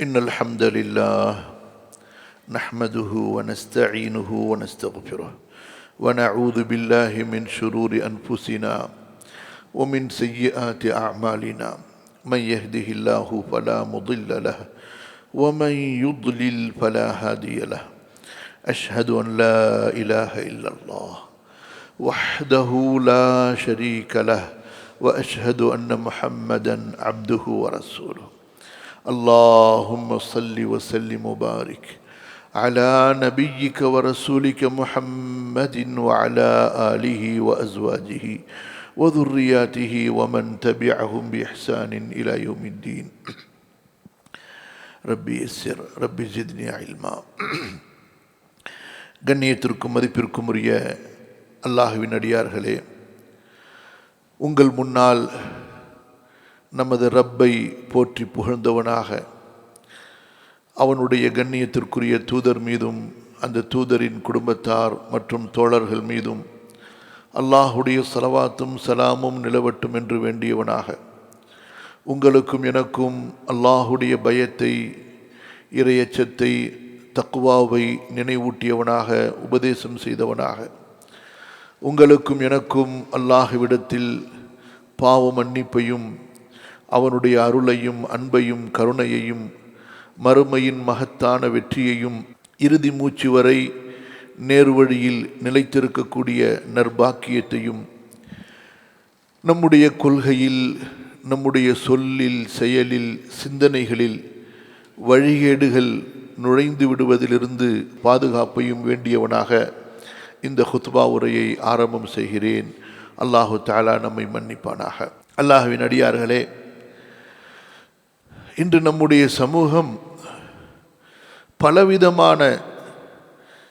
إن الحمد لله نحمده ونستعينه ونستغفره ونعوذ بالله من شرور أنفسنا ومن سيئات أعمالنا من يهده الله فلا مضل له ومن يضلل فلا هادي له أشهد أن لا إله إلا الله وحده لا شريك له وأشهد أن محمدا عبده ورسوله اللهم صل وسلم وبارك على نبيك ورسولك محمد وعلى آله وأزواجه وذرياته ومن تبعهم بإحسان إلى يوم الدين ربي يسر ربي زدني علما. கண்ணியத்திற்கும் மதிப்பிற்கும் உரிய அல்லாஹ்வின் அடியார்களே, உங்கள் முன்னால் நமது ரப்பை போற்றி புகழ்ந்தவனாக அவனுடைய கண்ணியத்திற்குரிய தூதர் மீதும் அந்த தூதரின் குடும்பத்தார் மற்றும் தோழர்கள் மீதும் அல்லாஹுடைய ஸலவாத்தும் சலாமும் நிலவட்டும் என்று வேண்டியவனாக உங்களுக்கும் எனக்கும் அல்லாஹுடைய பயத்தை, இறையச்சத்தை, தக்வாவை நினைவூட்டியவனாக உபதேசம் செய்தவனாக உங்களுக்கும் எனக்கும் அல்லாஹ்விடத்தில் பாவ மன்னிப்பையும் அவனுடைய அருளையும் அன்பையும் கருணையையும் மறுமையின் மகத்தான வெற்றியையும் இறுதி மூச்சு வரை நேர்வழியில் நிலைத்திருக்கக்கூடிய நற்பாக்கியத்தையும் நம்முடைய கொள்கையில், நம்முடைய சொல்லில், செயலில், சிந்தனைகளில் வழிகேடுகள் நுழைந்து விடுவதிலிருந்து பாதுகாப்பையும் வேண்டியவனாக இந்த ஹுத்பா உரையை ஆரம்பம் செய்கிறேன். அல்லாஹு தஆலா நம்மை மன்னிப்பானாக. அல்லாஹ்வின் அடியார்களே, இன்று நம்முடைய சமூகம் பலவிதமான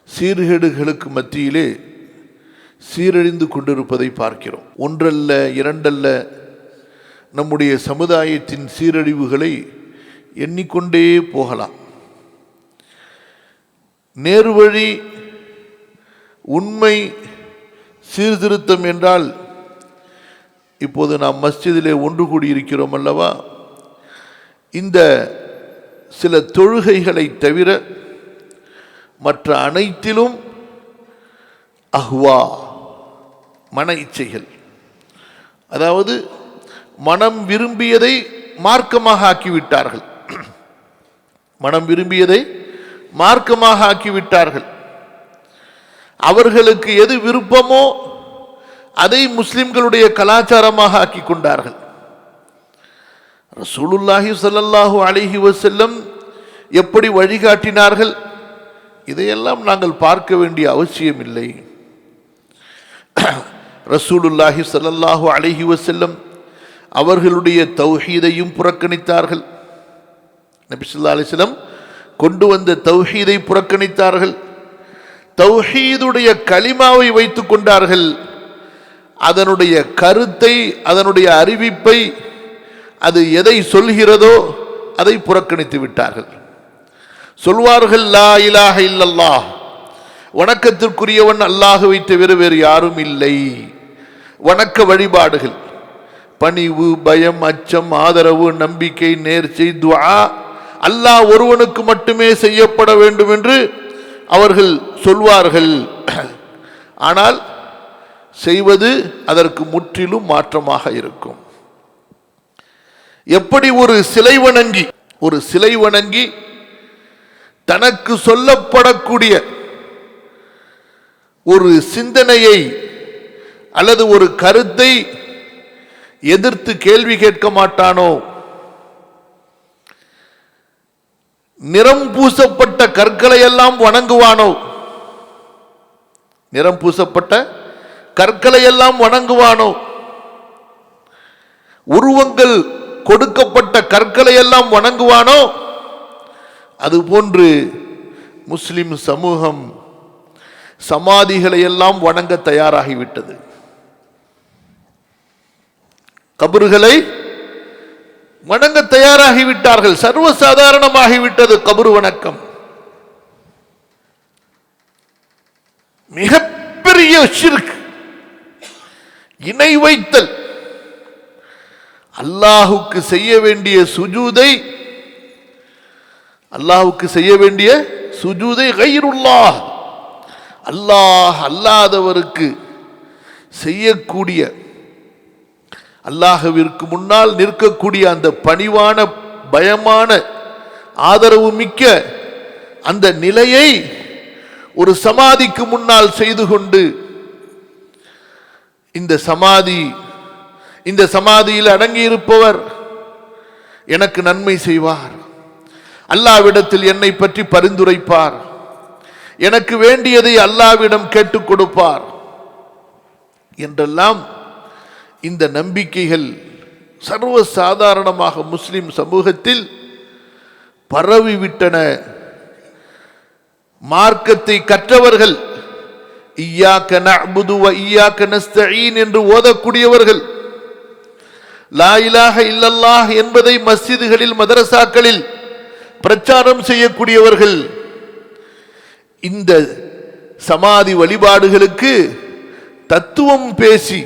சீர்கேடுகளுக்கு மத்தியிலே சீரழிந்து கொண்டிருப்பதை பார்க்கிறோம். ஒன்றல்ல இரண்டல்ல, நம்முடைய சமுதாயத்தின் சீரழிவுகளை எண்ணிக்கொண்டே போகலாம். நேர்வழி, உண்மை, சீர்திருத்தம் என்றால் இப்போது நாம் மஸ்ஜிதிலே ஒன்று கூடியிருக்கிறோம் அல்லவா? இந்த சில தொழுகைகளை தவிர மற்ற அனைத்திலும் அஹ்வா, மன இச்சைகள், அதாவது மனம் விரும்பியதை மார்க்கமாக ஆக்கிவிட்டார்கள். மனம் விரும்பியதை மார்க்கமாக ஆக்கிவிட்டார்கள். அவர்களுக்கு எது விருப்பமோ அதை முஸ்லிம்களுடைய கலாச்சாரமாக ஆக்கி கொண்டார்கள். ரசூலுல்லாஹி ஸல்லல்லாஹு அலைஹி வஸல்லம் எப்படி வழிகாட்டினார்கள், இதையெல்லாம் நாங்கள் பார்க்க வேண்டிய அவசியம் இல்லை. ரசூலுல்லாஹி ஸல்லல்லாஹு அலைஹி வஸல்லம் அவர்களுடைய தௌஹீதையும் புறக்கணித்தார்கள். நபி ஸல்லல்லாஹு அலைஹி வஸல்லம் கொண்டு வந்த தௌஹீதை புறக்கணித்தார்கள். தௌஹீதுடைய கலிமாவை வைத்துக் கொண்டார்கள். அதனுடைய கருத்தை, அதனுடைய அறிவிப்பை, அது எதை சொல்கிறதோ அதை புறக்கணித்து விட்டார்கள். சொல்வார்கள், லா இலாஹ இல்லல்லாஹ், வணக்கத்திற்குரியவன் அல்லாஹ்வை தவிர வேறு யாரும் இல்லை. வணக்க வழிபாடுகள், பணிவு, பயம், அச்சம், ஆதரவு, நம்பிக்கை, நேர்ச்சை, துஆ அல்லாஹ் ஒருவனுக்கு மட்டுமே செய்யப்பட வேண்டும் என்று அவர்கள் சொல்வார்கள். ஆனால் செய்வது அதற்கு முற்றிலும் மாற்றமாக இருக்கும். எப்படி ஒரு சிலை வணங்கி தனக்கு சொல்லப்படக்கூடிய ஒரு சிந்தனையை அல்லது ஒரு கருத்தை எதிர்த்து கேள்வி கேட்க மாட்டானோ, நிறம் பூசப்பட்ட கற்களை எல்லாம் வணங்குவானோ, நிறம் பூசப்பட்ட கற்களை எல்லாம் வணங்குவானோ, உருவங்கள் கொடுக்கப்பட்ட கற்களை எல்லாம் வணங்குவானோ, அதுபோன்று முஸ்லிம் சமூகம் சமாதிகளை எல்லாம் வணங்க தயாராகிவிட்டது. கபறுகளை வணங்க தயாராகிவிட்டார்கள். சர்வசாதாரணமாகிவிட்டது கபரு வணக்கம். மிகப்பெரிய ஷிர்க், இணை வைத்தல். அல்லாஹுக்கு செய்ய வேண்டிய சுஜூதை அல்லாஹ்வுக்கு செய்ய வேண்டிய சுஜூதை கைருல்லாஹ், அல்லாஹ் அல்லாதவருக்கு செய்யக்கூடிய, அல்லாஹ்விற்கு முன்னால் நிற்கக்கூடிய அந்த பணிவான பயமான ஆதரவு மிக்க அந்த நிலையை ஒரு சமாதிக்கு முன்னால் செய்து கொண்டு, இந்த சமாதியில் அடங்கி இருப்பவர் எனக்கு நன்மை செய்வார், அல்லாஹ்விடத்தில் என்னை பற்றி பரிந்துரைப்பார், எனக்கு வேண்டியதை அல்லாஹ்விடம் கேட்டுக் கொடுப்பார் என்றெல்லாம் இந்த நம்பிக்கைகள் சர்வ சாதாரணமாக முஸ்லிம் சமூகத்தில் பரவிவிட்டன. மார்க்கத்தை கற்றவர்கள், இய்யாக நஅ்புது வ இய்யாக நஸ்தஈன் என்று ஓதக்கூடியவர்கள், லா இலாஹ இல்லல்லாஹ் என்பதை மஸ்ஜிதுகளில் மதரசாக்களில் பிரச்சாரம் செய்யக்கூடியவர்கள், இந்த சமாதி வழிபாடுகளுக்கு தத்துவம் பேசி,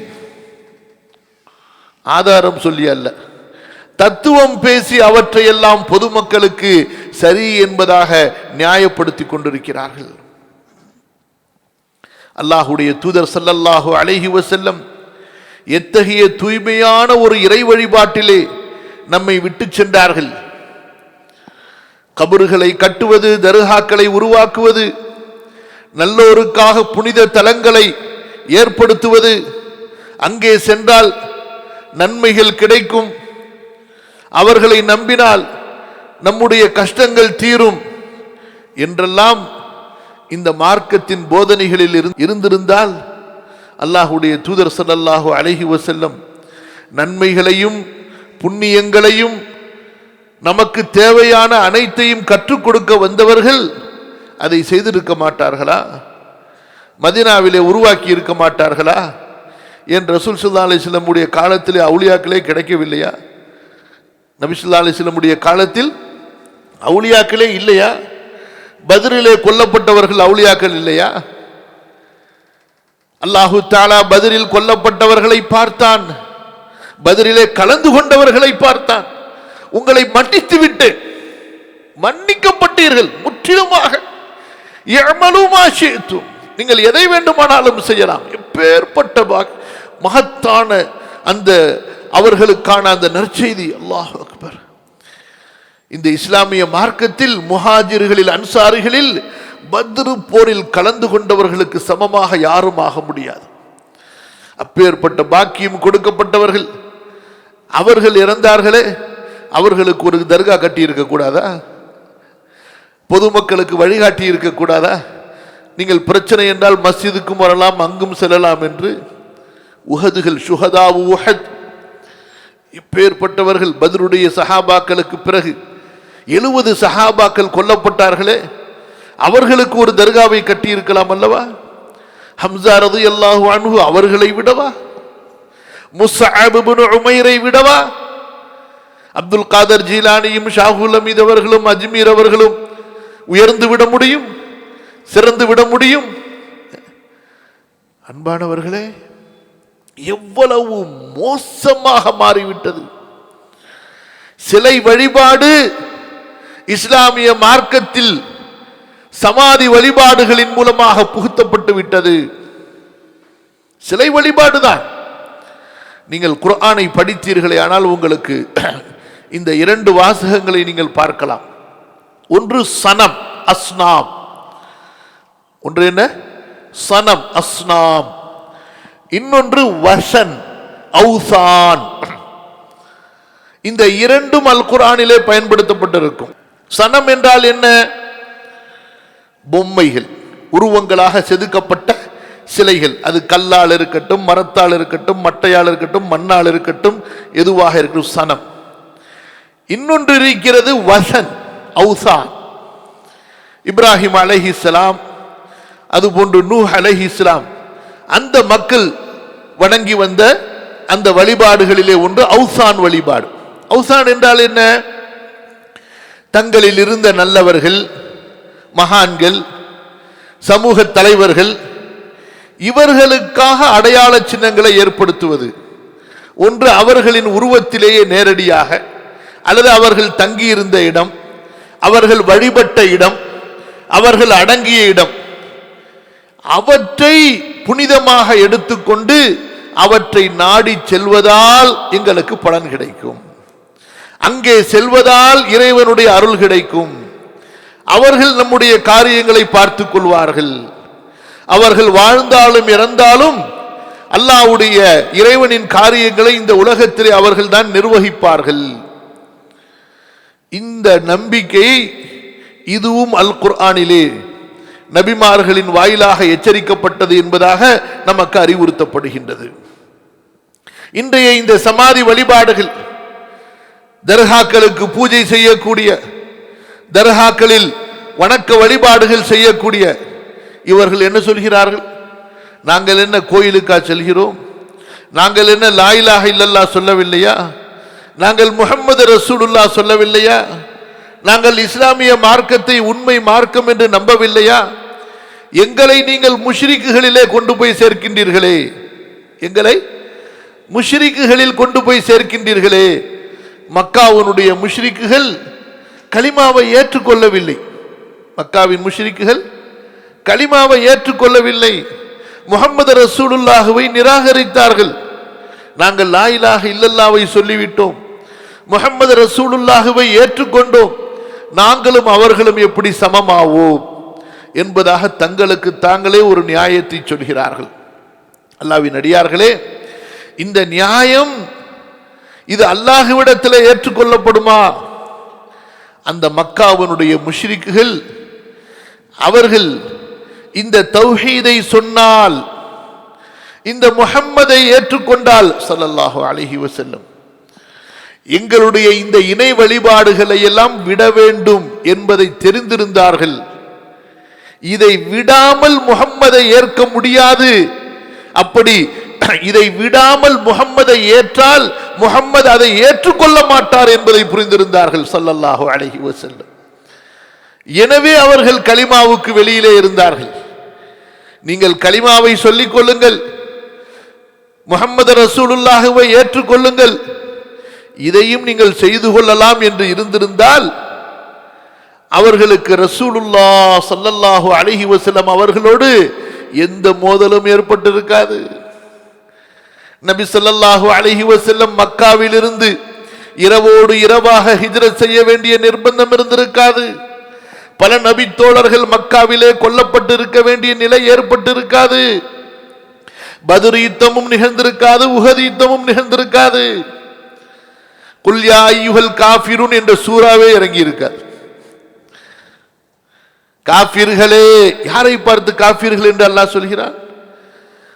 ஆதாரம் சொல்லி அல்ல, தத்துவம் பேசி அவற்றையெல்லாம் பொதுமக்களுக்கு சரி என்பதாக நியாயப்படுத்தி கொண்டிருக்கிறார்கள். அல்லாஹ்வுடைய தூதர் ஸல்லல்லாஹு அலைஹி வஸல்லம் எத்தகைய தூய்மையான ஒரு இறை வழிபாட்டிலே நம்மை விட்டு சென்றார்கள். கபறுகளை கட்டுவது, தர்காக்களை உருவாக்குவது, நல்லோருக்காக புனித தலங்களை ஏற்படுத்துவது, அங்கே சென்றால் நன்மைகள் கிடைக்கும், அவர்களை நம்பினால் நம்முடைய கஷ்டங்கள் தீரும் என்றெல்லாம் இந்த மார்க்கத்தின் போதனைகளில் இருந்திருந்தால் அல்லாஹ்வுடைய தூதர் ஸல்லல்லாஹு அலைஹி வஸல்லம் நன்மைகளையும் புண்ணியங்களையும் நமக்கு தேவையான அனைத்தையும் கற்றுக் கொடுக்க வந்தவர்கள் அதை செய்திருக்க மாட்டார்களா? மதீனாவிலே உருவாக்கி இருக்க மாட்டார்களா? ஏன் ரசூல் ஸல்லல்லாஹு அலைஹி வஸல்லம் உடைய காலத்திலே அவுலியாக்களே கிடைக்கவில்லையா? நபி ஸல்லல்லாஹு அலைஹி வஸல்லம் உடைய காலத்தில் அவுலியாக்களே இல்லையா? பத்ரிலே கொல்லப்பட்டவர்கள் அவுலியாக்கள் இல்லையா? அல்லாஹு தஆலா பத்ரில் கொல்லப்பட்டவர்களை பார்த்தான், பத்ரிலே கலந்து கொண்டவர்களை பார்த்தான். உங்களை மன்னித்து விட்டு மன்னிக்கப்பட்டீர்கள் முற்றிலுமாக, இஅமலு மா ஷிஅ்தும், நீங்கள் எதை வேண்டுமானாலும் செய்யலாம். எப்பேற்பட்ட மகத்தான அந்த அவர்களுக்கான அந்த நற்செய்தி. அல்லாஹ் அக்பர். இந்த இஸ்லாமிய மார்க்கத்தில் முஹாஜிர்களில் அன்சாரிகளில் பத்ரு போரில் கலந்து கொண்டவர்களுக்கு சமமாக யாரும் ஆக முடியாது. அப்பேற்பட்ட பாக்கியம் கொடுக்கப்பட்டவர்கள். அவர்கள் இறந்தார்களே, அவர்களுக்கு ஒரு தர்கா கட்டி இருக்க கூடாதா? பொதுமக்களுக்கு வழிகாட்டி இருக்க கூடாதா? நீங்கள் பிரச்சனை என்றால் மஸ்ஜிதுக்கும் வரலாம், அங்கும் செல்லலாம் என்று. உஹதுகள், ஷுஹதா உஹத், இப்பேற்பட்டவர்கள் பத்ருடைய சஹாபாக்களுக்கு பிறகு 70 சஹாபாக்கள் கொல்லப்பட்டார்களே, அவர்களுக்கு ஒரு தர்காவை கட்டி இருக்கலாம் அல்லவா? ஹம்ஸா ரலியல்லாஹு அன்ஹு அவர்களை விடவா? முஸ்அப் இப்னு உமைரை விடவா? அப்துல் காதர் ஜீலானியும் ஷாஹுல் ஹமீத் அவர்களும் அஜ்மீர் அவர்களும் உயர்ந்து விட முடியும், சிறந்து விட முடியும்? அன்பானவர்களே, எவ்வளவு மோசமாக மாறிவிட்டது. சிலை வழிபாடு இஸ்லாமிய மார்க்கத்தில் சமாதி வழிபாடுகளின் மூலமாக புகுத்தப்பட்டு விட்டது. சிலை வழிபாடுதான். நீங்கள் குர்ஆனை படித்தீர்களே ஆனால் உங்களுக்கு இந்த 2 வாசகங்களை நீங்கள் பார்க்கலாம். ஒன்று சனம், அஸ்னாம். ஒன்று என்ன? சனம், அஸ்னாம். இன்னொன்று வசன், அவுசான். இந்த 2ம் அல் குர்ஆனிலே பயன்படுத்தப்பட்டிருக்கும். சனம் என்றால் என்ன? பொம்மைகள், உருவங்களாக செதுக்கப்பட்ட சிலைகள். அது கல்லால் இருக்கட்டும், மரத்தால் இருக்கட்டும், மட்டையால் இருக்கட்டும், மண்ணால் இருக்கட்டும், எதுவாக இருக்கட்டும், சனம். இன்னொன்று இருக்கிறது வசன், அவுசான். இப்ராஹிம் அலைஹிஸ்ஸலாம், அதுபோன்று நூஹ் அலைஹிஸ்ஸலாம், அந்த மக்கள் வணங்கி வந்த அந்த வழிபாடுகளிலே ஒன்று அவுசான் வழிபாடு. அவுசான் என்றால் என்ன? தங்களில் இருந்த நல்லவர்கள், மகான்கள், சமூக தலைவர்கள், இவர்களுக்காக அடையாள சின்னங்களை ஏற்படுத்துவது. ஒன்று அவர்களின் உருவத்திலேயே நேரடியாக, அல்லது அவர்கள் தங்கியிருந்த இடம், அவர்கள் வழிபட்ட இடம், அவர்கள் அடங்கிய இடம், அவற்றை புனிதமாக எடுத்துக்கொண்டு அவற்றை நாடி செல்வதால் எங்களுக்கு பலன் கிடைக்கும். அங்கே செல்வதால் இறைவனுடைய அருள் கிடைக்கும். அவர்கள் நம்முடைய காரியங்களை பார்த்துக் கொள்வார்கள். அவர்கள் வாழ்ந்தாலும் இறந்தாலும் அல்லாஹ்வுடைய இறைவனின் காரியங்களை இந்த உலகத்திலே அவர்கள் தான் நிர்வகிப்பார்கள். இந்த நம்பிக்கை இதுவும் அல் குர்ஆனிலே நபிமார்களின் வாயிலாக எச்சரிக்கப்பட்டது என்பதாக நமக்கு அறிவுறுத்தப்படுகின்றது. இன்றைய இந்த சமாதி வழிபாடுகள், தர்காக்களுக்கு பூஜை செய்யக்கூடிய, தர்காக்களில் வணக்க வழிபாடுகள் செய்யக்கூடிய இவர்கள் என்ன சொல்கிறார்கள்? நாங்கள் என்ன கோயிலுக்கா செல்கிறோம்? நாங்கள் என்ன லா இலாஹ இல்லல்லாஹ் சொல்லவில்லையா? நாங்கள் முஹம்மது ரசூலுல்லாஹ் சொல்லவில்லையா? நாங்கள் இஸ்லாமிய மார்க்கத்தை உண்மை மார்க்கம் என்று நம்பவில்லையா? எங்களை நீங்கள் முஷ்ரிக்குகளிலே கொண்டு போய் சேர்க்கின்றீர்களே, எங்களை முஷ்ரிக்குகளில் கொண்டு போய் சேர்க்கின்றீர்களே. மக்காவினுடைய முஷ்ரிக்குகள் கலிமாவை ஏற்றுக்கொள்ளவில்லை. மக்காவின் முஷ்ரிக்குகள் கலிமாவை ஏற்றுக்கொள்ளவில்லை. முஹம்மது ரசூலுல்லாஹுவை நிராகரித்தார்கள். நாங்கள் லா இலாஹ இல்லல்லாஹ்வை சொல்லிவிட்டோம், முஹம்மது ரசூலுல்லாஹுவை ஏற்றுக்கொண்டோம், நாங்களும் அவர்களும் எப்படி சமமாவோம் என்பதாக தங்களுக்கு தாங்களே ஒரு நியாயத்தை சொல்கிறார்கள். அல்லாஹ்வின் அடியார்களே, இந்த நியாயம் இது அல்லாஹ்விடத்தில் ஏற்றுக்கொள்ளப்படுமா? அந்த மக்காவினுடைய முஷ்ரிக்குகள் அவர்கள் இந்த தௌஹீதை சொன்னால், இந்த முஹம்மதை ஏற்றுக்கொண்டால் ஸல்லல்லாஹு அலைஹி வஸல்லம் எங்களுடைய இந்த இணை வழிபாடுகளை எல்லாம் விட வேண்டும் என்பதை தெரிந்திருந்தார்கள். இதை விடாமல் முஹம்மதை ஏற்க முடியாது. அப்படி இதை விடாமல் முஹம்மதை ஏற்றால் முஹம்மது அதை ஏற்றுக்கொள்ள மாட்டார் என்பதை புரிந்திருந்தார்கள் ஸல்லல்லாஹு அலைஹி வஸல்லம். எனவே அவர்கள் கலிமாவுக்கு வெளியிலே இருந்தார்கள். நீங்கள் கலிமாவை சொல்லிக் கொள்ளுங்கள், முஹம்மது ரசூலுல்லாஹுவை ஏற்றுக்கொள்ளுங்கள், இதையும் நீங்கள் செய்து கொள்ளலாம் என்று இருந்திருந்தால் அவர்களுக்கு ரசூலுல்லாஹ் ஸல்லல்லாஹு அலைஹி வஸல்லம் அவர்களோடு எந்த மோதலும் ஏற்பட்டிருக்காது. நபி ஸல்லல்லாஹு அலைஹி வஸல்லம் மக்காவில் இருந்து இரவோடு இரவாக ஹிஜ்ரத் செய்ய வேண்டிய நிர்பந்தம் இருந்திருக்காது. பல நபி தோழர்கள் மக்காவிலே கொல்லப்பட்டு இருக்க வேண்டிய நிலை ஏற்பட்டிருக்காது. பத்ர் யுத்தமும் நிகழ்ந்திருக்காது, உஹது யுத்தமும் நிகழ்ந்திருக்காது. குல் யா அய்யுஹல் காஃபிரூன் என்ற சூறாவே இறங்கி இருக்காது. காஃபிர்களே, யாரை பார்த்து காஃபிர்கள் என்று அல்லாஹ் சொல்கிறான்?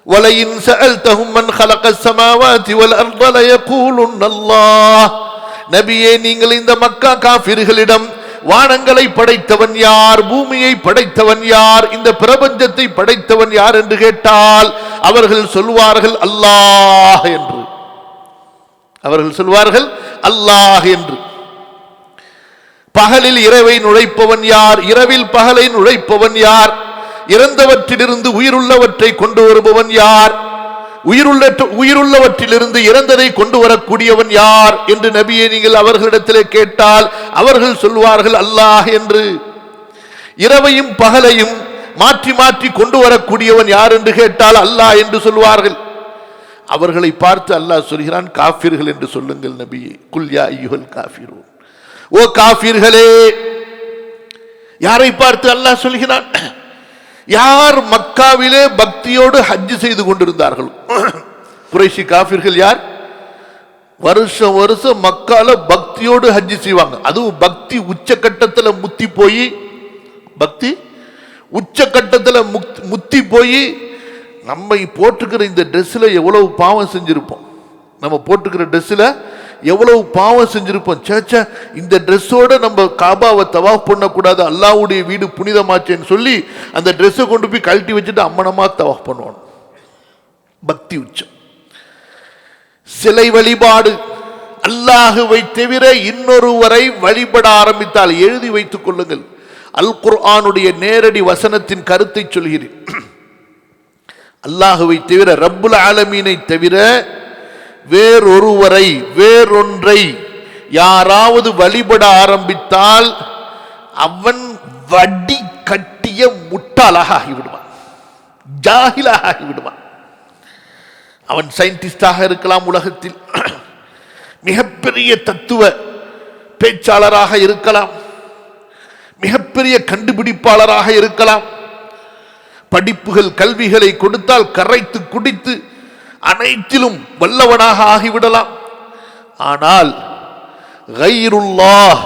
வலையின் சஅல்தஹும் மன் ஹலகஸ் ஸமாவாதி வல் அர்த லயகூலுன் அல்லாஹ். நபியே, நீங்கள் இந்த மக்கா காஃபிர்களிடம் வானங்களை படைத்தவன் யார், பூமியை படைத்தவன் யார், இந்த பிரபஞ்சத்தை படைத்தவன் யார் என்று கேட்டால் அவர்கள் சொல்வார்கள் அல்லாஹ் என்று. அவர்கள் சொல்வார்கள் அல்லாஹ் என்று. பகலில் இரவை நுழைப்பவன் யார், இரவில் பகலை நுழைப்பவன் யார், இறந்தவற்றிலிருந்து உயிருள்ளவற்றை கொண்டு வருபவன் யார், உயிருள்ளவற்றிலிருந்து இறந்ததை கொண்டு வரக்கூடியவன் யார் என்று நபியை நீங்கள் அவர்களிடத்திலே கேட்டால் அவர்கள் சொல்வார்கள் அல்லாஹ் என்று. இரவையும் பகலையும் மாற்றி மாற்றி கொண்டு வரக்கூடியவன் யார் என்று கேட்டால் அல்லாஹ் என்று சொல்வார்கள். அவர்களை பார்த்து அல்லாஹ் சொல்கிறான், காஃபிர்கள் என்று சொல்லுங்கள் நபியே. குல் யா அய்யுஹல் காஃபிரூன், ஓ காஃபிர்களே. யாரை பார்த்து அல்லாஹ் சொல்கிறான்? யார் மக்காவிலே பக்தியோடு ஹஜ் செய்து கொண்டிருந்தார்கள். குறைஷி காஃபிர்கள் யார்? வருஷம் வருஷம் மக்கால பக்தியோடு ஹஜ் செய்வாங்க. அதுவும் பக்தி உச்சகட்டத்தில் முத்தி போய், பக்தி உச்சகட்டத்தில் முத்தி போய் நம்ம போட்டுக்கிற இந்த ட்ரெஸ்ஸில் எவ்வளவு பாவம் செஞ்சிருப்போம், நம்ம போட்டுக்கிற ட்ரெஸ்ஸில் எவ்வளவு பாவம் செஞ்சிருப்போம். சேச்சா, இந்த ட்ரெஸ்ஸோட நம்ம காபாவை தவாஃப் பண்ணக்கூடாது, அல்லாஹ்வுடைய வீடு புனிதமாச்சேன்னு சொல்லி அந்த ட்ரெஸ்ஸை கொண்டு போய் கழட்டி வச்சுட்டு அம்மனமா தவாஃப் பண்ணுவாங்க. பக்தி உச்சம். சிலை வழிபாடு, அல்லாஹுவை தவிர இன்னொருவரை வழிபட ஆரம்பித்தால் எழுதி வைத்துக் கொள்ளுங்கள். அல் குர்ஆனுடைய நேரடி வசனத்தின் கருத்தை சொல்கிறேன். அல்லாஹுவை தவிர, ரப்புல் ஆலமீனை தவிர வேறொருவரை, வேறொன்றை யாராவது வழிபட ஆரம்பித்தால் அவன் வடி கட்டிய முட்டாளாக ஆகிவிடுவான், ஜாஹிலாக ஆகிவிடுவான். அவன் சயின்டிஸ்டாக இருக்கலாம், உலகத்தில் மிகப்பெரிய தத்துவ பேச்சாளராக இருக்கலாம், மிகப்பெரிய கண்டுபிடிப்பாளராக இருக்கலாம். படிப்புகள் கல்விகளை கொடுத்தால் கரைத்து குடித்து அனைத்திலும் வல்லவனாக ஆகிவிடலாம். ஆனால் கைருல்லாஹ்,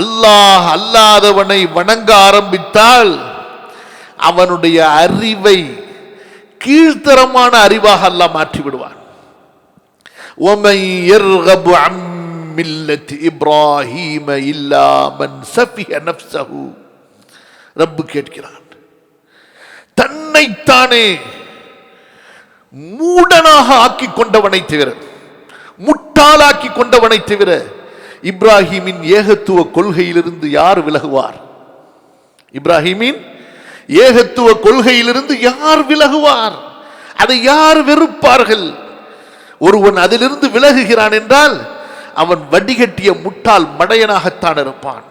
அல்லாஹ் அல்லாதவனை வணங்க ஆரம்பித்தால் அவனுடைய அறிவை கீழ்த்தரமான அறிவாக அல்லாஹ் மாற்றி விடுவான். وَمَنْ يَرْغَبُ عَنْ مِلَّةِ إِبْرَاهِيمَ إِلَّا مَنْ سَفِهَ نَفْسَهُ. ரப்பு கேட்கிறான், தன்னைத்தானே மூடனாக ஆக்கி கொண்டவனை தவிர, முட்டாளாக்கி கொண்டவனை தவிர இப்ராஹிமின் ஏகத்துவ கொள்கையிலிருந்து யார் விலகுவார்? இப்ராஹிமின் ஏகத்துவ கொள்கையிலிருந்து யார் விலகுவார்? அதை யார் வெறுப்பார்கள்? ஒருவன் அதிலிருந்து விலகுகிறான் என்றால் அவன் வடிகட்டிய முட்டாள் மடையனாகத்தான் இருப்பான்.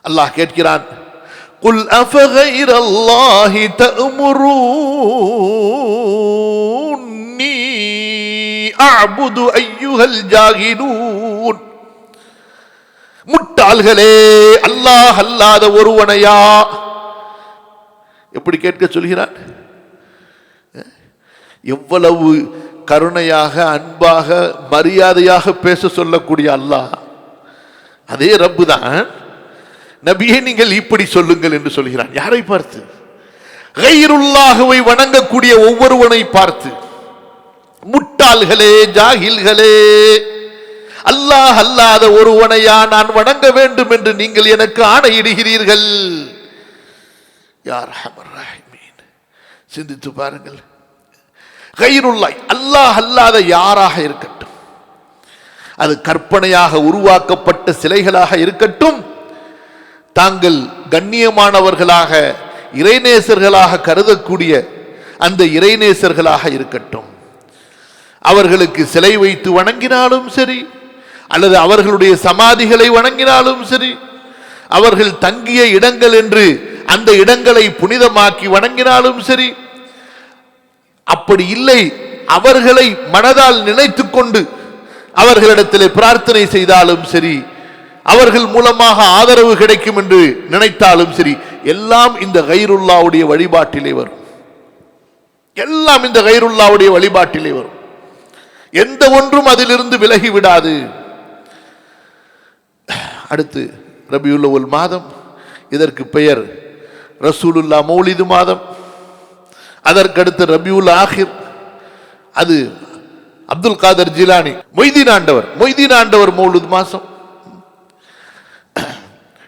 அல்லாஹ் கேட்கிறான், குல் அஃபகைர அல்லாஹி தஅமுரூனி அஅ்புது அய்யுஹல் ஜாஹிலூன். முட்டாள்களே, அல்லாஹ் அல்லாத ஒருவனையா? எப்படி கேட்க சொல்கிறான்? எவ்வளவு கருணையாக, அன்பாக, மரியாதையாக பேச சொல்லக்கூடிய அல்லாஹ், அதே ரப்பு தான் நபியே நீங்கள் இப்படி சொல்லுங்கள் என்று சொல்கிறான். யாரை பார்த்து? கைருல்லாஹுவை வணங்கக்கூடிய ஒவ்வொருவனை பார்த்து. முட்டாள்களே, ஜாஹில்களே, அல்லாஹ் அல்லாத ஒருவனையா நான் வணங்க வேண்டும் என்று நீங்கள் எனக்கு ஆணையிடுகிறீர்கள்? யா அர்ஹமர் ராஹிமீன், சிந்தித்து பாருங்கள். கைருல்லாஹ், அல்லாஹ் அல்லாத யாராக இருக்கட்டும், அது கற்பனையாக உருவாக்கப்பட்ட சிலைகளாக இருக்கட்டும், தாங்கள் கண்ணியமானவர்களாக இறைநேசர்களாக கருதக்கூடிய அந்த இறைநேசர்களாக இருக்கட்டும், அவர்களுக்கு சிலை வைத்து வணங்கினாலும் சரி, அல்லது அவர்களுடைய சமாதிகளை வணங்கினாலும் சரி, அவர்கள் தங்கிய இடங்கள் என்று அந்த இடங்களை புனிதமாக்கி வணங்கினாலும் சரி, அப்படி இல்லை அவர்களை மனதால் நினைத்துக் கொண்டு அவர்களிடத்திலே பிரார்த்தனை செய்தாலும் சரி, அவர்கள் மூலமாக ஆதரவு கிடைக்கும் என்று நினைத்தாலும் சரி, எல்லாம் இந்த கைருல்லாவுடைய வழிபாட்டிலே வரும். எல்லாம் இந்த கைருல்லாவுடைய வழிபாட்டிலே வரும். எந்த ஒன்றும் அதிலிருந்து விலகி விடாது. அடுத்து ரபியுல் அவ்வல் மாதம், இதற்கு பெயர் ரசூலுல்லா மௌலிது மாதம். அதற்கடுத்து ரபியுல் ஆஹிர், அது அப்துல் காதர் ஜிலானி மொய்தீன் ஆண்டவர் மௌலிது மாசம்.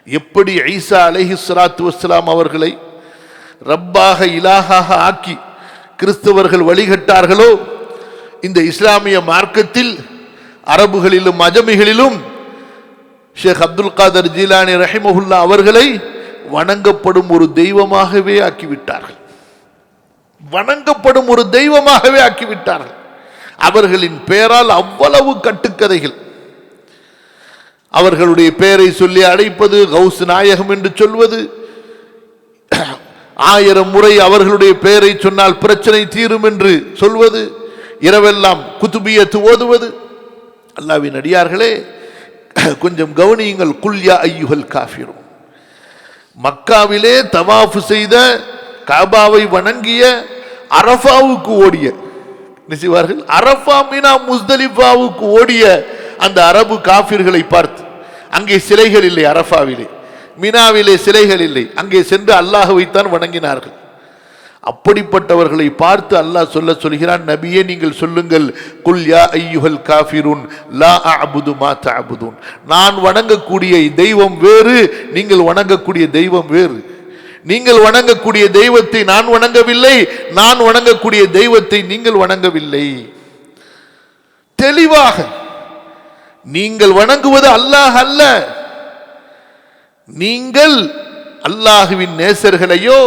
எப்படி ஈசா அலைஹிஸ்ஸலாத்து வஸ்ஸலாம் அவர்களை ரப்பாக இலாஹாக ஆக்கி கிறிஸ்தவர்கள் வழிகட்டார்களோ, இந்த இஸ்லாமிய மார்க்கத்தில் அரபுகளிலும் அஜமிகளிலும் ஷேக் அப்துல் காதர் ஜிலானி ரஹிமஹுல்லா அவர்களை வணங்கப்படும் ஒரு தெய்வமாகவே ஆக்கிவிட்டார்கள். வணங்கப்படும் ஒரு தெய்வமாகவே ஆக்கிவிட்டார்கள். அவர்களின் பெயரால் அவ்வளவு கட்டுக்கதைகள். அவர்களுடைய பெயரை சொல்லி அழைப்பது, கௌஸ் நாயகம் என்று சொல்வது, 1000 முறை அவர்களுடைய பெயரை சொன்னால் பிரச்சனை தீரும் என்று சொல்வது, இரவெல்லாம் குதுபியத்து ஓதுவது. அல்லாஹ்வின் அடியார்களே, கொஞ்சம் கவனியுங்கள். குல் யா அய்யுஹல் காஃபிரூன், மக்காவிலே தவாஃப் செய்த, காபாவை வணங்கிய, அரஃபாவுக்கு ஓடிய, நினைவார்கள், அரஃபா மினா முஸ்தலிஃபாவுக்கு ஓடிய அந்த அரபு காஃபிர்களை பார்த்து, அங்கே சிலைகள் இல்லை, அரஃபாவிலே மினாவிலே சிலைகள் இல்லை, அங்கே சென்று அல்லாஹ்வைத்தான் வணங்கினார்கள். அப்படிப்பட்டவர்களை பார்த்து அல்லாஹ் சொல்கிறான், நபியே நீங்கள் சொல்லுங்கள், குல் யா அய்யுஹல் காஃபிரூன் லா அஅ்புது மா தஅ்புதூன், நான் வணங்கக்கூடிய தெய்வம் வேறு, நீங்கள் வணங்கக்கூடிய தெய்வம் வேறு. நீங்கள் வணங்கக்கூடிய தெய்வத்தை நான் வணங்கவில்லை, நான் வணங்கக்கூடிய தெய்வத்தை நீங்கள் வணங்கவில்லை. தெளிவாக நீங்கள் வணங்குவது அல்லாஹ் அல்ல, நீங்கள் அல்லாஹுவின் நேசர்களையோ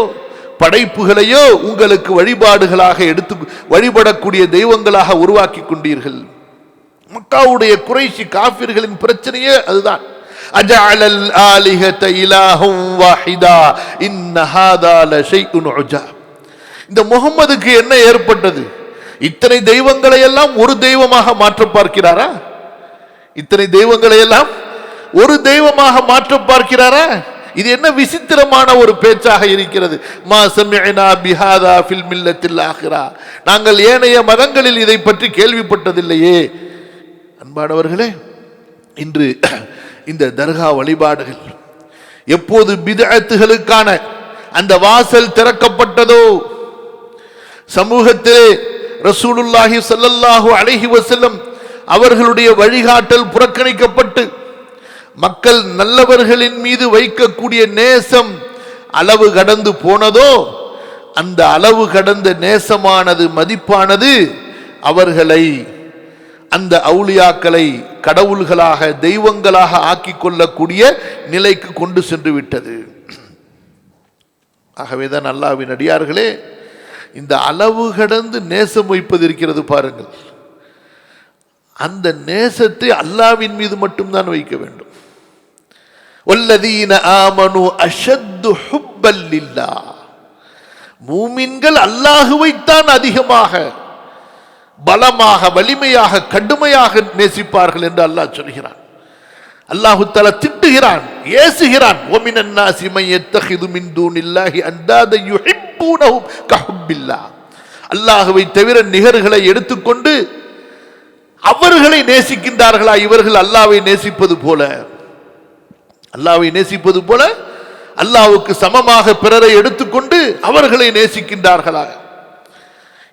படைப்புகளையோ உங்களுக்கு வழிபாடுகளாக எடுத்து வழிபடக்கூடிய தெய்வங்களாக உருவாக்கி கொண்டீர்கள். மக்காவுடைய குறைஷி காஃபிர்களின் பிரச்சனையே அதுதான். அஜஅலல் ஆலிஹத இலாஹம் வாஹிதா இன்ன ஹாதா லஷைஉன் உஜாப். இந்த முஹம்மதுக்கு என்ன ஏற்பட்டது? இத்தனை தெய்வங்களை எல்லாம் ஒரு தெய்வமாக மாற்ற பார்க்கிறாரா? இத்தனை தெய்வங்களை எல்லாம் ஒரு தெய்வமாக மாற்ற பார்க்கிறாரா? இது என்ன விசித்திரமான ஒரு பேச்சாக இருக்கிறது. மா சமிஅனா பிஹாதா ஃபில் மில்லத்தில் ஆகிரா, நாங்கள் ஏனைய மதங்களில் இதை பற்றி கேள்விப்பட்டதில்லையே. அன்பானவர்களே, இன்று இந்த தர்கா வழிபாடுகள் எப்போது பித்அத்துகளுக்கான அந்த வாசல் திறக்கப்பட்டதோ, சமூகத்திலே ரசூலுல்லாஹி ஸல்லல்லாஹு அலைஹி வஸல்லம் அவர்களுடைய வழிகாட்டல் புறக்கணிக்கப்பட்டு மக்கள் நல்லவர்களின் மீது வைக்கக்கூடிய நேசம் அளவு கடந்து போனதோ, அந்த அளவு கடந்த நேசமானது, மதிப்பானது அவர்களை, அந்த அவுலியாக்களை கடவுள்களாக, தெய்வங்களாக ஆக்கிக் கொள்ளக்கூடிய நிலைக்கு கொண்டு சென்று விட்டது. ஆகவேதான் அல்லாஹ்வின் அடியார்களே, இந்த அளவு கடந்து நேசம் வைப்பது இருக்கிறது பாருங்கள், அந்த நேசத்தை அல்லாஹ்வின் மீது மட்டும்தான் வைக்க வேண்டும். வல்லதீன ஆமனு அஷத்து ஹுப்பல் லில்லாஹ், மூமின்கள் அல்லாஹுவைத்தான் அதிகமாக, பலமாக, வலிமையாக, கடுமையாக நேசிப்பார்கள் என்று அல்லாஹ் சொல்கிறான். அல்லாஹு தஆலா திட்டுகிறான், ஏசுகிறான். வமினன் நாஸி மன் யத்தகிது மின் தூனில்லாஹி அன்தாத யுஹிப்பூனஹும் கஹுப்பில்லாஹ், அல்லாஹ்வை தவிர நிகர்களை எடுத்துக்கொண்டு அவர்களை நேசிக்கின்றார்களா? இவர்கள் அல்லாஹ்வை நேசிப்பது போல, அல்லாஹ்வை நேசிப்பது போல அல்லாஹ்வுக்கு சமமாக பிறரை எடுத்துக்கொண்டு அவர்களை நேசிக்கின்றார்களா?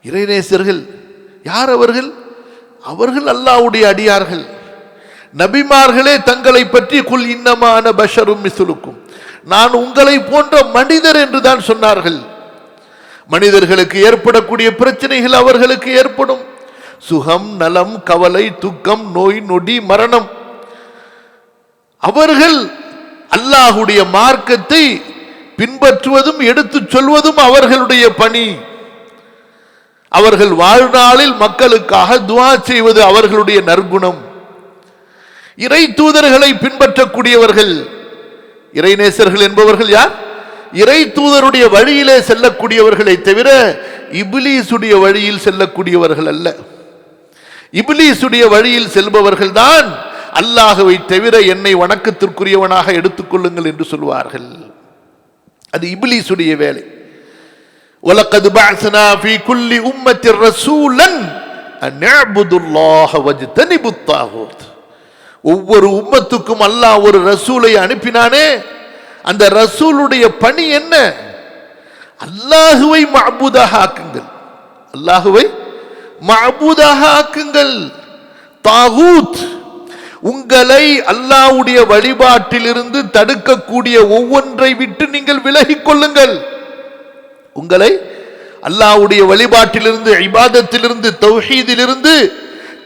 இறைநேசர்கள் யார் அவர்கள்? அவர்கள் அல்லாஹ்வுடைய அடியார்கள். நபிமார்களே தங்களை பற்றி குல் இன்னமான பஷரும் மிஸ்லுக்கும், நான் உங்களை போன்ற மனிதர் என்று தான் சொன்னார்கள். மனிதர்களுக்கு ஏற்படக்கூடிய பிரச்சனைகள் அவர்களுக்கு ஏற்படும். சுகம், நலம், கவலை, துக்கம், நோய், நொடி, மரணம். அவர்கள் அல்லாஹுடைய மார்க்கத்தை பின்பற்றுவதும் எடுத்து சொல்வதும் அவர்களுடைய பணி. அவர்கள் வாழ்நாளில் மக்களுக்காக துஆ செய்வது அவர்களுடைய நற்குணம். இறை தூதர்களை பின்பற்றக்கூடியவர்கள், இறைநேசர்கள் என்பவர்கள் யார்? இறை தூதருடைய வழியிலே செல்லக்கூடியவர்களை தவிர இப்லீசுடைய வழியில் செல்லக்கூடியவர்கள் அல்ல. இப்லீசுடைய வழியில் செல்பவர்கள் தான் அல்லாஹ்வை தவிர என்னை வணக்கத்திற்குரியவனாக எடுத்துக்கொள்ளுங்கள் என்று சொல்வார்கள். அது இப்லீசுடைய வேலை. வலகத் பஅஸ்னா ஃபீ குல்லி உம்மத்திர் ரசூலன் அன் இஅ்புதுல்லாஹ வஜ்தனிபுத் தாகூத். ஒவ்வொரு உம்மத்துக்கும் அல்லாஹ் ஒரு ரசூலை அனுப்பினானே, அந்த ரசூலுடைய பணி என்ன? அல்லாஹுவை மஅபூதாக ஆக்குங்கள், அல்லாஹுவை மஅபூதாக ஆக்குங்கள். தாகூத், உங்களை அல்லாஹ்வுடைய வழிபாட்டிலிருந்து தடுக்கக்கூடிய ஒவ்வொன்றை விட்டு நீங்கள் விலகிக் கொள்ளுங்கள். உங்களை அல்லாஹ்வுடைய வழிபாட்டிலிருந்து, இபாதத்திலிருந்து, தௌஹீதிலிருந்து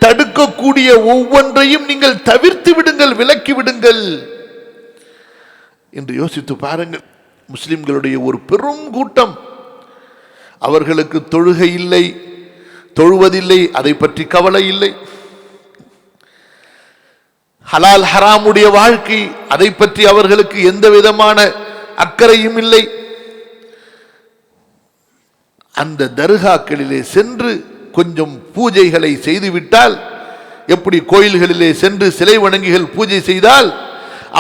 தடுக்கக்கூடிய ஒவ்வொன்றையும் நீங்கள் தவிர்த்து விடுங்கள், விலக்கி விடுங்கள் என்று யோசித்து பாருங்கள். முஸ்லிம்களுடைய ஒரு பெரும் கூட்டம், அவர்களுக்கு தொழுகை இல்லை, தொழுவதில்லை, அதை பற்றி கவலை இல்லை. ஹலால் ஹராமுடைய வாழ்க்கை, அதை பற்றி அவர்களுக்கு எந்த விதமான அக்கறையும் இல்லை. அந்த தர்காக்களிலே சென்று கொஞ்சம் பூஜைகளை செய்துவிட்டால், எப்படி கோயில்களிலே சென்று சிலை வணங்கிகள் பூஜை செய்தால்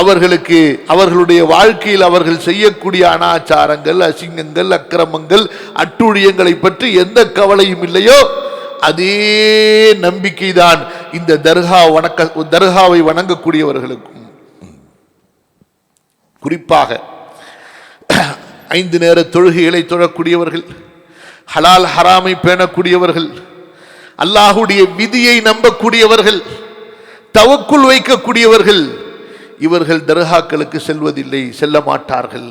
அவர்களுக்கு அவர்களுடைய வாழ்க்கையில் அவர்கள் செய்யக்கூடிய அனாச்சாரங்கள், அசிங்கங்கள், அக்கிரமங்கள், அட்டூழியங்களை பற்றி எந்த கவலையும் இல்லையோ, அதே நம்பிக்கைதான் இந்த தர்காவை வணங்கக்கூடியவர்களுக்கும். குறிப்பாக 5 நேர தொழுகைகளை தொழக்கூடியவர்கள், ஹலால் ஹராமை பேணக்கூடியவர்கள், அல்லாஹுடைய விதியை நம்பக்கூடியவர்கள், தவக்குல் வைக்கக்கூடியவர்கள், இவர்கள் தர்காக்களுக்கு செல்வதில்லை, செல்ல மாட்டார்கள்.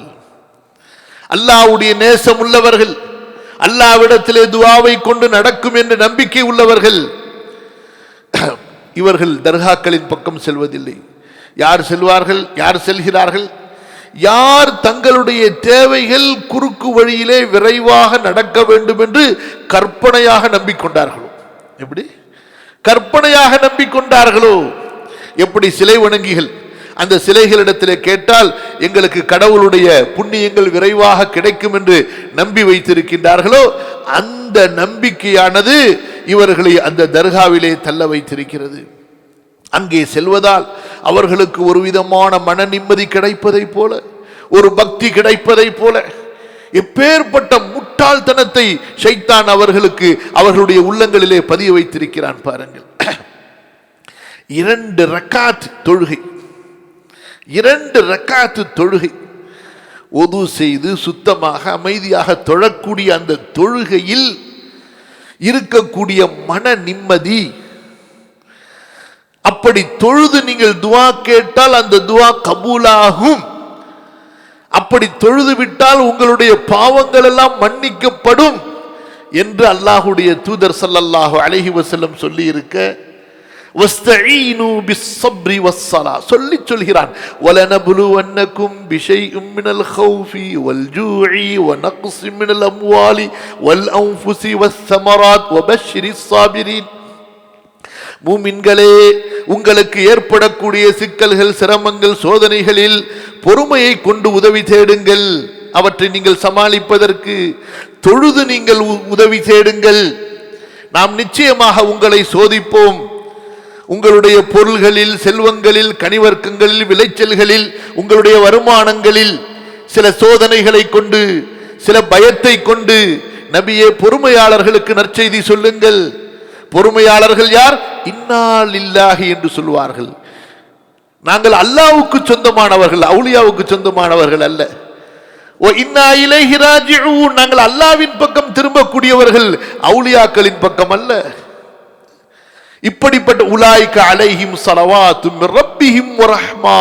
அல்லாஹ்வுடைய நேசம் உள்ளவர்கள், அல்லாஹ்விடத்திலே துஆவை கொண்டு நடக்கும் என்ற நம்பிக்கை உள்ளவர்கள், இவர்கள் தர்காக்களின் பக்கம் செல்வதில்லை. யார் செல்வார்கள்? யார் செல்கிறார்கள்? யார் தங்களுடைய தேவைகள் குறுக்கு வழியிலே விரைவாக நடக்க வேண்டும் என்று கற்பனையாக நம்பிக்கொண்டார்களோ, எப்படி கற்பனையாக நம்பிக்கொண்டார்களோ, எப்படி சிலை வணங்கிகள் அந்த சிலைகளிடத்திலே கேட்டால் எங்களுக்கு கடவுளுடைய புண்ணியங்கள் விரைவாக கிடைக்கும் என்று நம்பி வைத்திருக்கின்றார்களோ, அந்த நம்பிக்கையானது இவர்களை அந்த தர்காவிலே தள்ள வைத்திருக்கிறது. அங்கே செல்வதால் அவர்களுக்கு ஒரு விதமான மன நிம்மதி கிடைப்பதை போல, ஒரு பக்தி கிடைப்பதை போல, எப்பேற்பட்ட முட்டாள்தனத்தை ஷைத்தான் அவர்களுக்கு அவர்களுடைய உள்ளங்களிலே பதிய வைத்திருக்கிறான் பாருங்கள். 2 ரக்காத் தொழுகை, 2 ரக்காத் தொழுகை, ஒது செய்து சுத்தமாக அமைதியாக தொழக்கூடிய அந்த தொழுகையில் இருக்கக்கூடிய மன நிம்மதி, அப்படி தொழுது நீங்கள் துவா கேட்டால் அந்த துவா கபூலாகும். அப்படி தொழுது விட்டால் உங்களுடைய பாவங்கள் எல்லாம் மன்னிக்கப்படும் என்று அல்லாஹ்வுடைய தூதர் ஸல்லல்லாஹு அலைஹி வஸல்லம் சொல்லி இருக்க, வஸ்தஈனு பிஸ்ஸப்ரி வஸ்ஸலா சொல்லி சொல்கிறான். வலனபுலுவன்னகும் பிஷைஇம் மினல் கௌஃபி வல் ஜூஇ வனக்ஸி மினல் அம்வாலி வல் அன்ஃபுஸி வஸ்ஸமராத் வபஷ்ஷிரிஸ் ஸாபிரீன். மூமின்களே, உங்களுக்கு ஏற்படக்கூடிய சிக்கல்கள், சிரமங்கள், சோதனைகளில் பொறுமையை கொண்டு உதவி தேடுங்கள். அவற்றை நீங்கள் சமாளிப்பதற்கு தொழுது நீங்கள் உதவி தேடுங்கள். நாம் நிச்சயமாக உங்களை சோதிப்போம். உங்களுடைய பொருள்களில், செல்வங்களில், கனிவர்க்கங்களில், விளைச்சல்களில், உங்களுடைய வருமானங்களில் சில சோதனைகளை கொண்டு, சில பயத்தை கொண்டு நபியே பொறுமையாளர்களுக்கு நற்செய்தி சொல்லுங்கள். பொறுமையாளர்கள் யார்? இன்னா லில்லாஹி என்று சொல்வார்கள். நாங்கள் அல்லாஹ்வுக்கு சொந்தமானவர்கள், அவுலியாவுக்கு சொந்தமானவர்கள் அல்ல. ஓ இன்னா இலைஹி ராஜிஊன், நாங்கள் அல்லாஹ்வின் பக்கம் திரும்பக்கூடியவர்கள், அவுலியாக்களின் பக்கம் அல்ல. இப்படிப்பட்ட உலாயிக அலைஹிம் ஸலவாத்தும் மிர் ரப்பிஹிம் வ ரஹ்மா,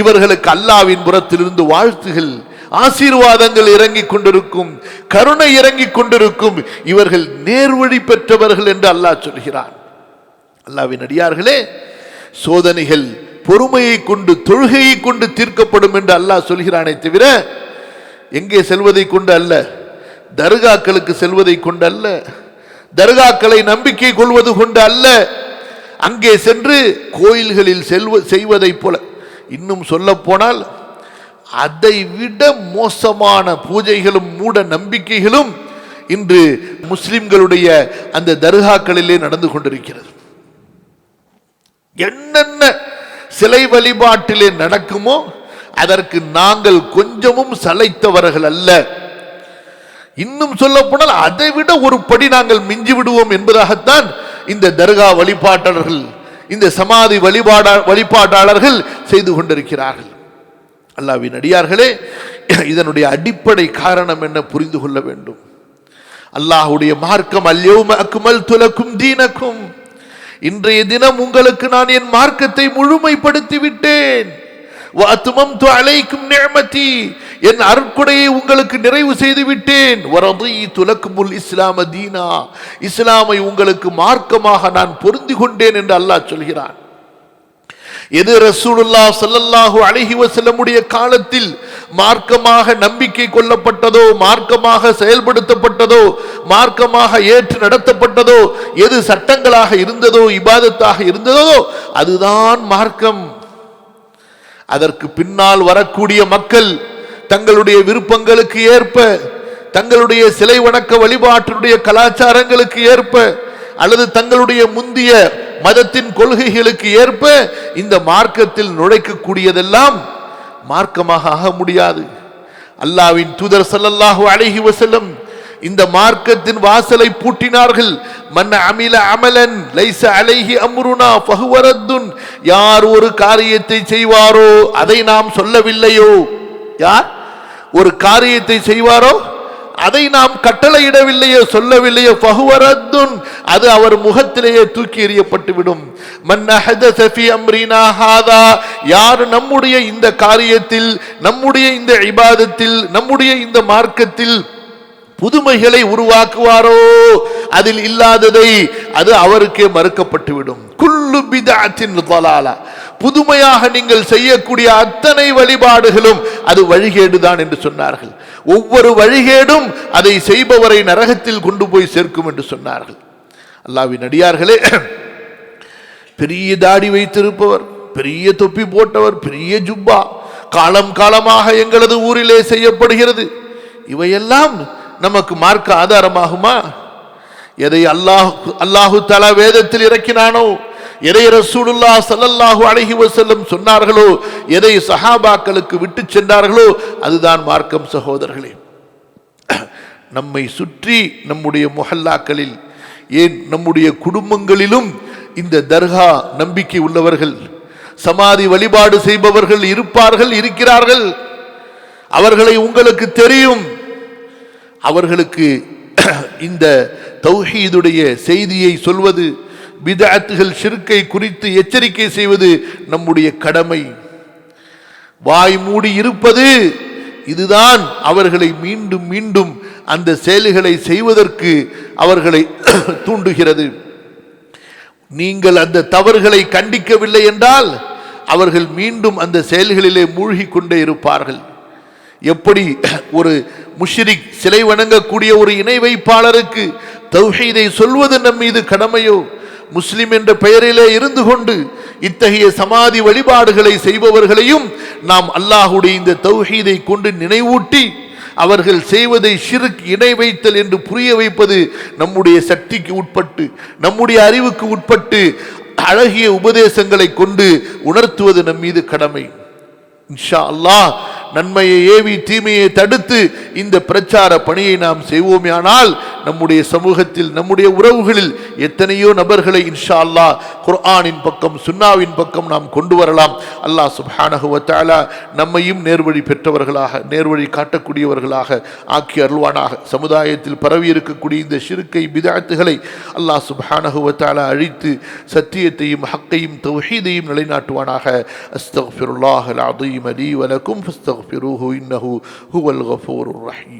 இவர்களுக்கு அல்லாஹ்வின் புறத்திலிருந்து வாழ்த்துகள், ஆசீர்வாதங்கள் இறங்கிக் கொண்டிருக்கும், கருணை இறங்கிக் கொண்டிருக்கும். இவர்கள் நேர்வழி பெற்றவர்கள் என்று அல்லாஹ் சொல்கிறான். அல்லாஹ்வின் அடியார்களே, சோதனைகள் பொறுமையை கொண்டு, தொழுகையை கொண்டு தீர்க்கப்படும் என்று அல்லாஹ் சொல்கிறானே தவிர எங்கே செல்வதை கொண்டு அல்ல, தர்காக்களுக்கு செல்வதை கொண்டு அல்ல, தர்காக்களை நம்பிக்கை கொள்வது கொண்டு அல்ல, அங்கே சென்று கோயில்களில் செய்வதை போல. இன்னும் சொல்ல போனால் அதை விட மோசமான பூஜைகளும் மூட நம்பிக்கைகளும் இன்று முஸ்லிம்களுடைய அந்த தர்காக்களிலே நடந்து கொண்டிருக்கிறது. என்னென்ன சிலை வழிபாட்டிலே நடக்குமோ அதற்கு நாங்கள் கொஞ்சமும் சளைத்தவர்கள் அல்ல. இன்னும் சொல்ல போனால் அதை விட ஒரு படி நாங்கள் மிஞ்சி விடுவோம் என்பதாகத்தான் இந்த தர்கா வழிபாட்டாளர்கள், இந்த சமாதி வழிபாட்டாளர்கள் செய்து கொண்டிருக்கிறார்கள். அல்லாஹ்வின் அடியார்களே, இதனுடைய அடிப்படை காரணம் என்ன புரிந்து கொள்ள வேண்டும். அல்லாஹ்வுடைய மார்க்கம் அல்யௌம அக்மல்து லக்கும் தீனக்கும், இன்றைய தினம் உங்களுக்கு நான் என் மார்க்கத்தை முழுமைப்படுத்தி விட்டேன். வ அத்மம்து அலைக்கும் நிஅமதி, என் அருட்கொடையை உங்களுக்கு நிறைவு செய்து விட்டேன். வ ரதீது லக்குமுல் இஸ்லாம தீனா, இஸ்லாமை உங்களுக்கு மார்க்கமாக நான் பொருந்தி கொண்டேன் என்று அல்லாஹ் சொல்கிறான். எது ரசூலுல்லாஹ் ஸல்லல்லாஹு அலைஹி வஸல்லமுடைய காலத்தில் மார்க்கமாக நம்பிக்கை கொள்ளப்பட்டதோ, மார்க்கமாக செயல்படுத்தப்பட்டதோ, மார்க்கமாக ஏற்று நடத்தப்பட்டதோ, எது சட்டங்களாக இருந்ததோ, இபாதத்தாக இருந்ததோ அதுதான் மார்க்கம். அதற்கு பின்னால் வரக்கூடிய மக்கள் தங்களுடைய விருப்பங்களுக்கு ஏற்ப, தங்களுடைய சிலை வணக்க வழிபாட்டினுடைய கலாச்சாரங்களுக்கு ஏற்ப, அல்லது தங்களுடைய முந்திய மதத்தின் கொள்கைகளுக்கு ஏற்ப இந்த மார்க்கத்தில் நுழைக்கக்கூடியதெல்லாம் மார்க்கமாக ஆக முடியாது. அல்லாஹ்வின் தூதர் ஸல்லல்லாஹு அலைஹி வஸல்லம் இந்த மார்க்கத்தின் வாசலை பூட்டினார்கள். மன் அமில அமலன் லைஸ அலைஹி அம்ருனா ஃபஹுவ ரத்துன், யார் ஒரு காரியத்தை செய்வாரோ அதை நாம் சொல்லவில்லையோ, யார் ஒரு காரியத்தை செய்வாரோ அதை நாம் கட்டளையிடவில்லையோ, சொல்லவில்லையோ, ஃபஹுவ ரத்துன், அது அவர் முகத்திலேயே தூக்கி எறியப்பட்டுவிடும். மன் அஹதஸ ஃபீ அம்ரினா ஹாதா, யார் நம்முடைய இந்த காரியத்தில், நம்முடைய இந்த இபாதத்தில், நம்முடைய இந்த மார்க்கத்தில் புதுமைகளை உருவாக்குவாரோ, அதில் இல்லாததை அது அவருக்கே மறுக்கப்பட்டுவிடும். குல்லு பித்அத்தின் ضலாலா, புதுமையாக நீங்கள் செய்யக்கூடிய அத்தனை வழிபாடுகளும் அது வழிகேடுதான் என்று சொன்னார்கள். ஒவ்வொரு வழிகேடும் அதை செய்பவரை நரகத்தில் கொண்டு போய் சேர்க்கும் என்று சொன்னார்கள். அல்லாஹ்வின் அடியார்களே, பெரிய தாடி வைத்திருப்பவர், பெரிய தொப்பி போட்டவர், பெரிய ஜுப்பா காலம் காலமாக எங்களது ஊரிலே செய்யப்படுகிறது. இவையெல்லாம் நமக்கு மார்க்க ஆதாரமாகுமா? எதை அல்லாஹு தஆலா வேதத்தில் இறக்கினானோ, எதை ரசூலுல்லாஹ் ஸல்லல்லாஹு அலைஹி வஸல்லம் சொன்னார்களோ, எதை சஹாபாக்களுக்கு விட்டு சென்றார்களோ அதுதான் மார்க்கம். சகோதரர்களே, நம்மை சுற்றி நம்முடைய முஹல்லாக்களில், ஏன் நம்முடைய குடும்பங்களிலும் இந்த தர்கா நம்பிக்கை உள்ளவர்கள், சமாதி வழிபாடு செய்பவர்கள் இருப்பார்கள், இருக்கிறார்கள். அவர்களை உங்களுக்கு தெரியும். அவர்களுக்கு இந்த தௌஹீதுடைய செய்தியை சொல்வது, பிதஅத்துகள் ஷிர்கை குறித்து எச்சரிக்கை செய்வது நம்முடைய கடமை. வாய் மூடி இருப்பது இதுதான் அவர்களை மீண்டும் மீண்டும் அந்த செயல்களை செய்வதற்கு அவர்களை தூண்டுகிறது. நீங்கள் அந்த தவறுகளை கண்டிக்கவில்லை என்றால் அவர்கள் மீண்டும் அந்த செயல்களிலே மூழ்கி கொண்டே இருப்பார்கள். எப்படி ஒரு முஷ்ரிக், சிலை வணங்கக்கூடிய ஒரு இணை வைப்பாளருக்கு தௌஹீதை சொல்வது நம் மீது கடமையோ, முஸ்லிம் என்ற பெயரிலே இருந்து கொண்டு இத்தகைய சமாதி வழிபாடுகளை செய்பவர்களையும் நாம் அல்லாஹுடைய இந்த தௌஹீதை கொண்டு நினைவூட்டி அவர்கள் செய்வதை ஷிர்க், இணை வைத்தல் என்று புரிய வைப்பது நம்முடைய சக்திக்கு உட்பட்டு, நம்முடைய அறிவுக்கு உட்பட்டு அழகிய உபதேசங்களை கொண்டு உணர்த்துவது நம் மீது கடமை. இன்ஷா அல்லாஹ் நன்மையை ஏவி தீமையை தடுத்து இந்த பிரச்சார பணியை நாம் செய்வோமேயானால் நம்முடைய சமூகத்தில், நம்முடைய உறவுகளில் எத்தனையோ நபர்களை இன்ஷா அல்லாஹ் குர்ஆனின் பக்கம், சுன்னாவின் பக்கம் நாம் கொண்டு வரலாம். அல்லாஹ் சுப்ஹானஹு வ தஆலா நம்மையும் நேர்வழி பெற்றவர்களாக, நேர்வழி காட்டக்கூடியவர்களாக ஆக்கி அருள்வானாக. சமுதாயத்தில் பரவி இருக்கக்கூடிய இந்த ஷிர்கை, பிதஅத்துகளை அல்லாஹ் சுப்ஹானஹு வ தஆலா அழித்து சத்தியத்தையும் ஹக்கையும் தௌஹீதையும் நிலைநாட்டுவானாக. அஸ்தக்ஃபிருல்லாஹல் அஸீம் லீ வ லக்கும் ஃபஸ்தக்ஃபிரூஹு இன்னஹு ஹுவல் கஃபூருர் ரஹீம்.